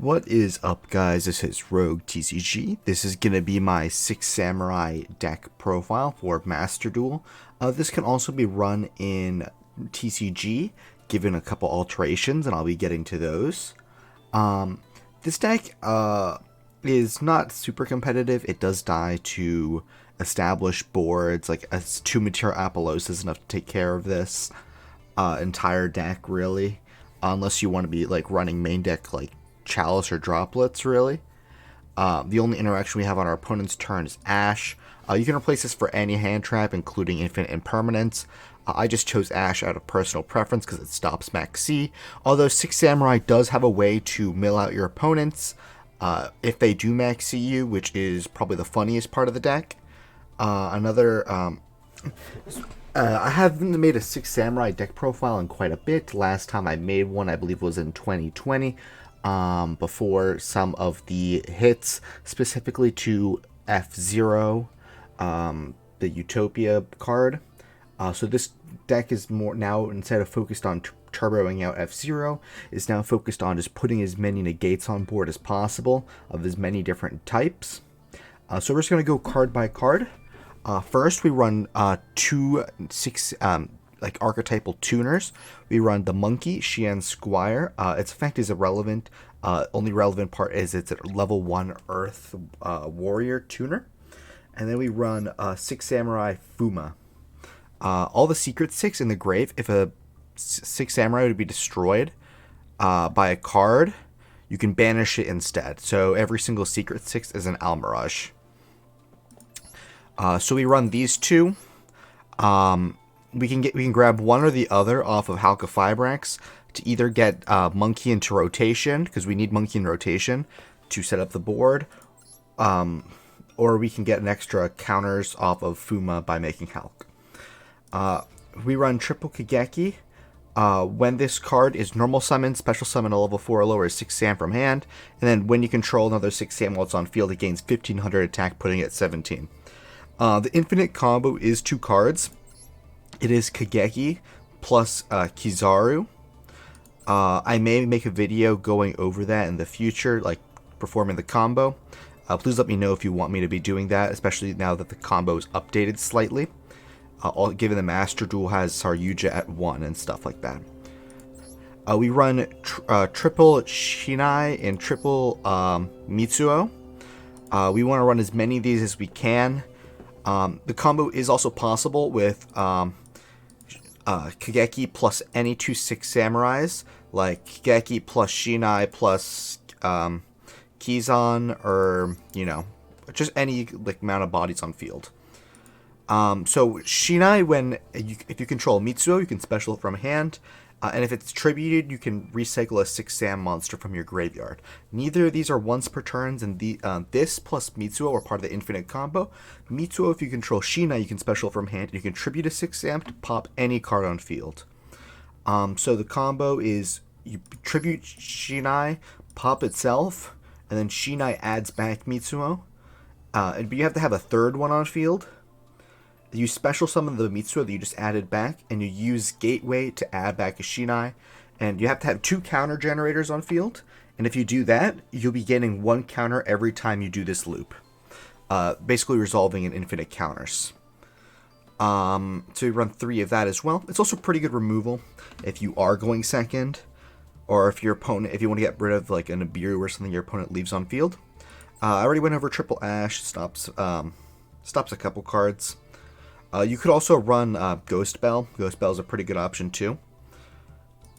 What is up, guys? This is Rogue TCG. This is going to be my 6 Samurai deck profile for Master Duel. This can also be run in TCG, given a couple alterations, and I'll be getting to those. This deck is not super competitive. It does die to established boards, like a 2 Material Apollos is enough to take care of this entire deck, really. Unless you want to be like running main deck like Chalice or Droplets, really. The only interaction we have on our opponent's turn is Ash. You can replace this for any hand trap, including Infinite Impermanence. I just chose Ash out of personal preference because it stops Maxx C. Although 6 Samurai does have a way to mill out your opponents if they do Maxx C you, which is probably the funniest part of the deck. I haven't made a 6 Samurai deck profile in quite a bit. Last time I made one, I believe, was in 2020. Before some of the hits, specifically to F-Zero, the Utopia card. So this deck is more now, instead of focused on turboing out F-Zero, is now focused on just putting as many negates on board as possible of as many different types. So we're just going to go card by card. First, we run two like archetypal tuners. We run the Monkey, Xian Squire. Its effect is irrelevant. Only relevant part is it's a level 1 Earth Warrior tuner. And then we run 6 Samurai Fuma. All the secret 6 in the grave, if a 6 Samurai would be destroyed by a card, you can banish it instead. So every single secret 6 is an Almirage. So we run these two. We can grab one or the other off of Halka Fibrax to either get Monkey into rotation, because we need Monkey in rotation to set up the board, or we can get an extra counters off of Fuma by making Hulk. We run triple Kageki. When this card is normal summon, special summon a level 4 or lower 6 Sam from hand, and then when you control another 6 Sam while it's on field, it gains 1500 attack, putting it at 17. The infinite combo is 2 cards. It is Kageki plus Kizaru. I may make a video going over that in the future, like performing the combo. Please let me know if you want me to be doing that, especially now that the combo is updated slightly. Given the Master Duel has Saryuja at 1 and stuff like that. We run triple Shinai and triple Mitsuo. We want to run as many of these as we can. The combo is also possible with Kageki plus any 2 6 Samurais, like Kageki plus Shinai plus Kizan, or, you know, just any like amount of bodies on field. So Shinai, if you control Mitsuo, you can special it from hand, and if it's tributed, you can recycle a 6 Sam monster from your graveyard. Neither of these are once per turns, and this plus Mitsuo are part of the infinite combo. Mitsuo, if you control Shinai, you can special from hand, and you can tribute a 6 Sam to pop any card on field. So the combo is you tribute Shinai, pop itself, and then Shinai adds back Mitsuo. But you have to have a third one on field. You special summon the Mitsuo that you just added back, and you use Gateway to add back a Shinai. And you have to have 2 counter generators on field. And if you do that, you'll be getting 1 counter every time you do this loop. Basically resolving in infinite counters. So you run 3 of that as well. It's also pretty good removal if you are going second. Or if your opponent, if you want to get rid of like an Abiru or something your opponent leaves on field. I already went over triple Ash, stops a couple cards. You could also run Ghost Bell. Ghost Bell is a pretty good option too.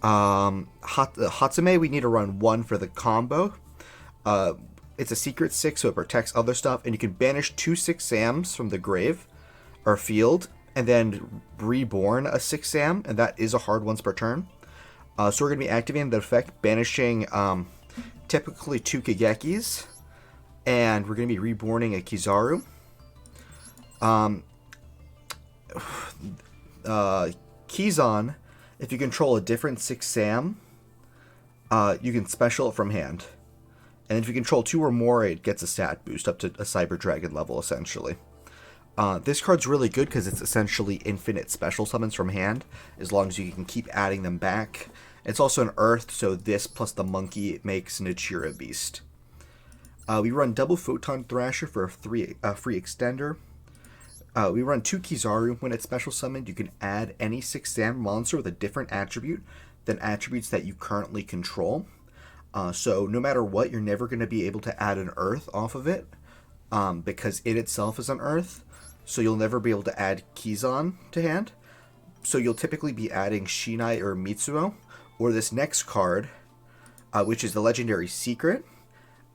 Hatsume, we need to run 1 for the combo. It's a secret 6, so it protects other stuff, and you can banish 2 6 Sams from the grave or field, and then reborn a 6 Sam, and that is a hard once per turn. So we're going to be activating the effect, banishing typically 2 Kagekis, and we're going to be reborning a Kizaru. Kizan, if you control a different 6 Sam, you can special it from hand. And if you control 2 or more, it gets a stat boost up to a Cyber Dragon level, essentially. This card's really good because it's essentially infinite special summons from hand, as long as you can keep adding them back. It's also an earth, so this plus the monkey makes an Achira beast. We run double Photon Thrasher for a free extender. We run 2 Kizaru. When it's special summoned, you can add any 6-stamina monster with a different attribute than attributes that you currently control. So no matter what, you're never going to be able to add an earth off of it, because it itself is an earth. So you'll never be able to add Kizan to hand. So you'll typically be adding Shinai or Mitsuo, or this next card, which is the Legendary Secret.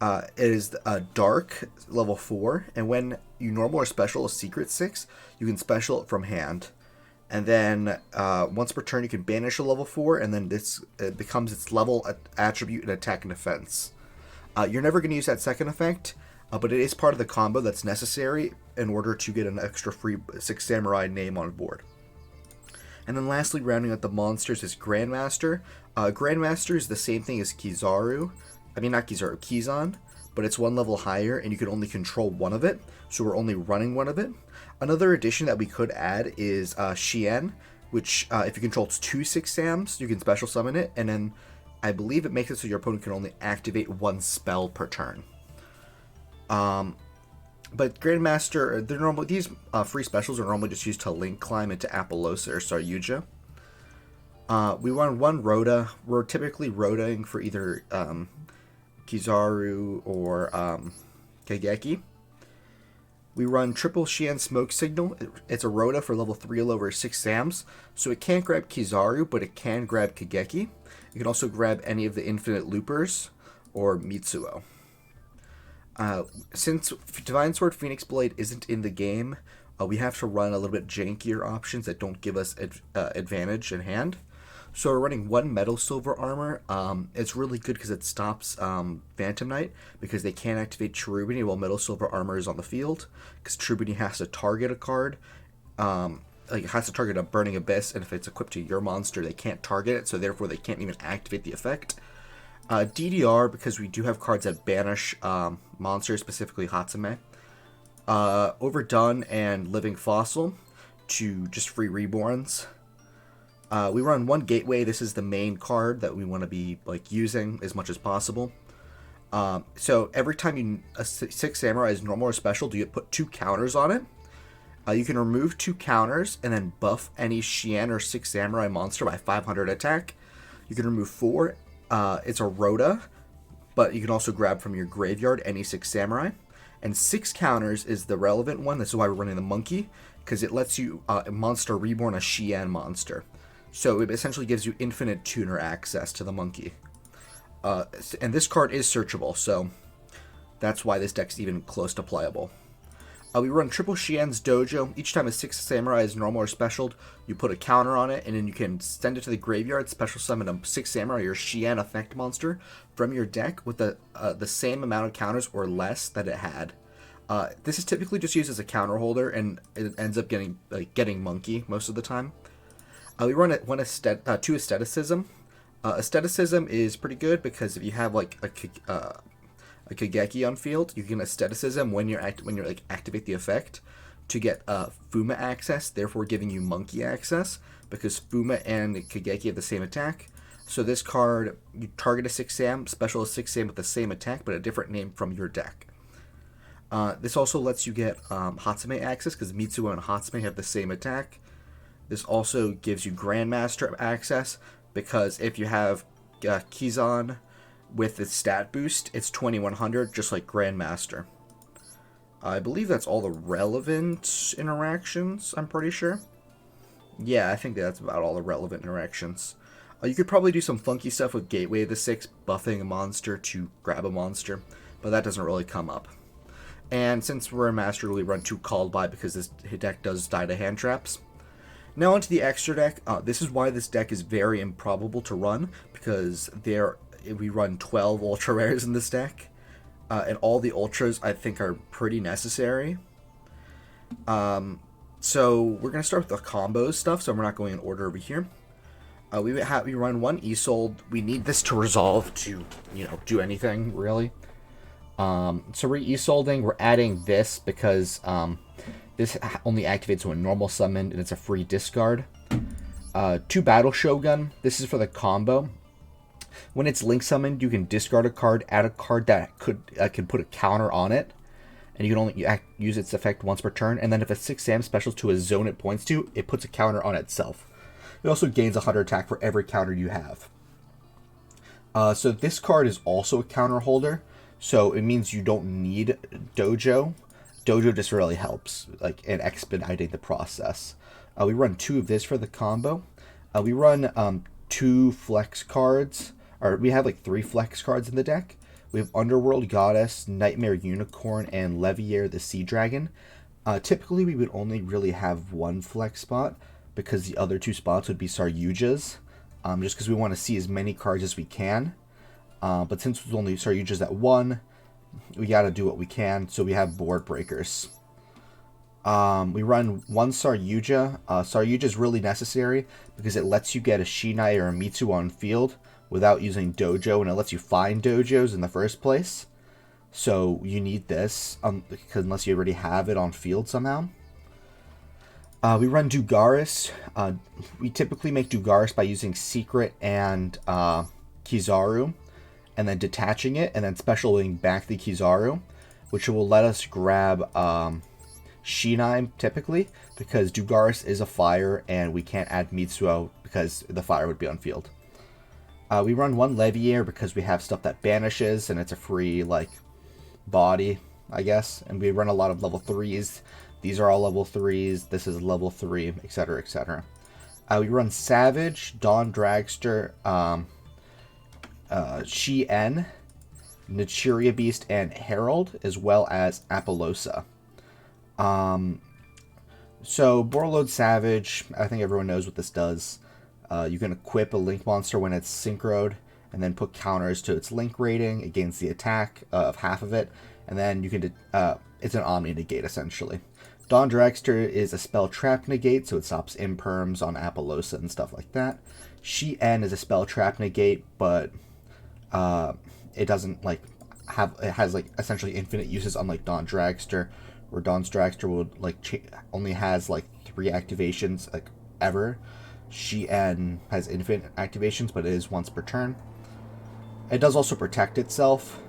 It is Dark, level 4, and when you normal or special a Secret 6, you can special it from hand. And then once per turn, you can banish a level 4, and then this becomes its level attribute in attack and defense. You're never going to use that second effect, but it is part of the combo that's necessary in order to get an extra free 6 Samurai name on board. And then lastly, rounding out the monsters is Grandmaster. Grandmaster is the same thing as Kizaru. I mean, not Kizaru, Kizan, but it's 1 level higher, and you can only control one of it, so we're only running one of it. Another addition that we could add is Shien, which, if you control 2 6-Sams, you can special summon it, and then I believe it makes it so your opponent can only activate 1 spell per turn. But Grandmaster, these free specials are normally just used to link climb into Appaloosa or Saryuja. We run 1 Rhoda. We're typically Rhodaing for either Kizaru or Kageki. We run triple Shien Smoke Signal. It's a Rhoda for level 3 over 6 Sams, so it can't grab Kizaru, but it can grab Kageki. You can also grab any of the Infinite Loopers or Mitsuo. Since Divine Sword Phoenix Blade isn't in the game, we have to run a little bit jankier options that don't give us advantage in hand. So we're running 1 Metal Silver Armor. It's really good because it stops Phantom Knight, because they can't activate Cherubini while Metal Silver Armor is on the field, because Cherubini has to target a card. It has to target a Burning Abyss, and if it's equipped to your monster, they can't target it, so therefore they can't even activate the effect. DDR, because we do have cards that banish monsters, specifically Hatsume. Overdone and Living Fossil to just free reborns. We run 1 Gateway. This is the main card that we want to be using as much as possible. So every time a 6 Samurai is normal or special, you put 2 counters on it. You can remove 2 counters and then buff any Shien or 6 Samurai monster by 500 attack. You can remove 4. It's a Rhoda, but you can also grab from your graveyard any 6 Samurai. And 6 counters is the relevant one. That's why we're running the Monkey, because it lets you monster reborn a Shien monster. So it essentially gives you infinite tuner access to the Monkey. And this card is searchable, so that's why this deck's even close to playable. We run triple Shien's Dojo. Each time a 6 Samurai is normal or special, you put a counter on it, and then you can send it to the graveyard, special summon a 6 Samurai or Shien effect monster from your deck with the same amount of counters or less that it had. This is typically just used as a counter holder, and it ends up getting Monkey most of the time. We run 2 Aestheticism. Aestheticism is pretty good because if you have a Kageki on field, you can Aestheticism when you activate the effect to get Fuma access, therefore giving you Monkey access, because Fuma and Kageki have the same attack. So this card, you target a 6 Sam, special a 6 Sam with the same attack but a different name from your deck. This also lets you get Hatsume access, because Mitsuo and Hatsume have the same attack. This also gives you Grandmaster access, because if you have Kizan with its stat boost, it's 2100, just like Grandmaster. I believe that's all the relevant interactions, I'm pretty sure. Yeah, I think that's about all the relevant interactions. You could probably do some funky stuff with Gateway of the 6, buffing a monster to grab a monster, but that doesn't really come up. And since we're a Master, we run 2 Called By, because this deck does die to hand traps. Now onto the extra deck. This is why this deck is very improbable to run, because we run 12 Ultra Rares in this deck, and all the Ultras I think are pretty necessary. So we're going to start with the combos stuff, so we're not going in order over here. We run 1 Isolde. We need this to resolve to, do anything, really. So we're Isolding. We're adding this because this only activates when normal summoned, and it's a free discard. 2 Battle Shogun. This is for the combo. When it's link summoned, you can discard a card, add a card that can put a counter on it, and you can only use its effect once per turn. And then if a 6 SAM specials to a zone it points to, it puts a counter on itself. It also gains 100 attack for every counter you have. So this card is also a counter holder, so it means you don't need Dojo. Dojo just really helps, like, in expediting the process. We run 2 of this for the combo. We run 2 flex cards, or we have like 3 flex cards in the deck. We have Underworld Goddess, Nightmare Unicorn, and Levier the Sea Dragon. Typically, we would only really have 1 flex spot, because the other 2 spots would be Saryuja's, just because we want to see as many cards as we can. But since it's only Saryuja's at 1, we got to do what we can, so we have board breakers. We run 1 Saryuja. Saryuja is really necessary because it lets you get a Shinai or a Mitsu on field without using Dojo, and it lets you find Dojos in the first place. So you need this, because unless you already have it on field somehow. We run Dugaris. We typically make Dugaris by using Secret and Kizaru, and then detaching it, and then specialing back the Kizaru, which will let us grab Shinai, typically, because Dugaris is a fire, and we can't add Mitsuo because the fire would be on field. We run 1 Levier because we have stuff that banishes, and it's a free, like, body, I guess. And we run a lot of level 3s. These are all level 3s. This is level 3, etc., etc. We run Savage, Dawn Dragster, Shi-En, Nichiria Beast, and Herald, as well as Apollosa. So, Borreload Savage, I think everyone knows what this does. You can equip a Link monster when it's synchroed, and then put counters to its Link rating against the attack of half of it, and then you can, it's an Omni Negate, essentially. Dawn Dragster is a spell trap negate, so it stops imperms on Apollosa and stuff like that. Shi-En is a spell trap negate, but it doesn't, like, it has, like, essentially infinite uses, unlike Dawn Dragster, where Dawn's Dragster would, like, only has, like, 3 activations, like, ever. Shi-En has infinite activations, but it is once per turn. It does also protect itself,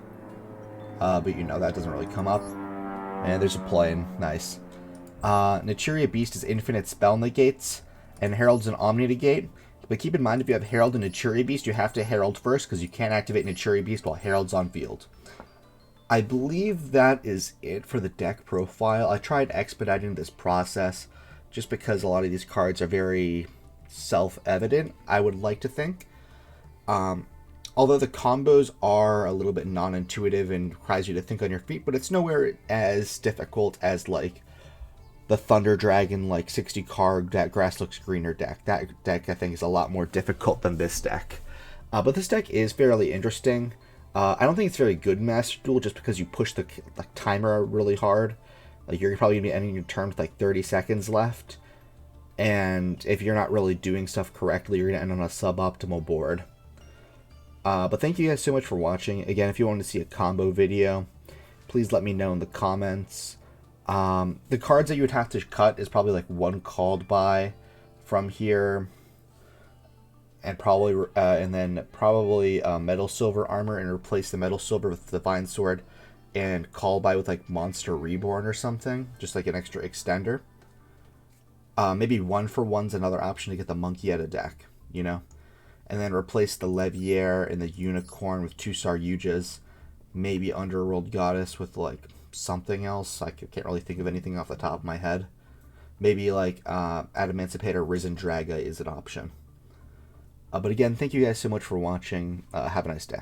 but you know, that doesn't really come up. And there's a plane. Nice. Nichiria Beast is infinite spell negates, and Herald's an Omni negate. But keep in mind, if you have Herald and Nichiria Beast, you have to Herald first, because you can't activate Nichiria Beast while Herald's on field. I believe that is it for the deck profile. I tried expediting this process, just because a lot of these cards are very self-evident, I would like to think. Although the combos are a little bit non-intuitive and requires you to think on your feet, but it's nowhere as difficult as, like, the Thunder Dragon, like, 60 card that Grass Looks Greener deck. That deck, I think, is a lot more difficult than this deck. But this deck is fairly interesting. I don't think it's very good in Master Duel, just because you push the timer really hard. Like, you're probably going to be ending your turn with, like, 30 seconds left. And if you're not really doing stuff correctly, you're going to end on a suboptimal board. But thank you guys so much for watching. Again, if you want to see a combo video, please let me know in the comments. The cards that you would have to cut is probably like 1 Called By from here. And then probably Metal Silver Armor, and replace the Metal Silver with Divine Sword. And Call By with, like, Monster Reborn or something. Just like an extra extender. Maybe 1 for 1's another option to get the monkey out of deck, you know? And then replace the Levier and the Unicorn with 2 Saryujas. Maybe Underworld Goddess with, like, something else. I can't really think of anything off the top of my head. Maybe, like, Adamancipator Risen Draga is an option. But again, thank you guys so much for watching. Have a nice day.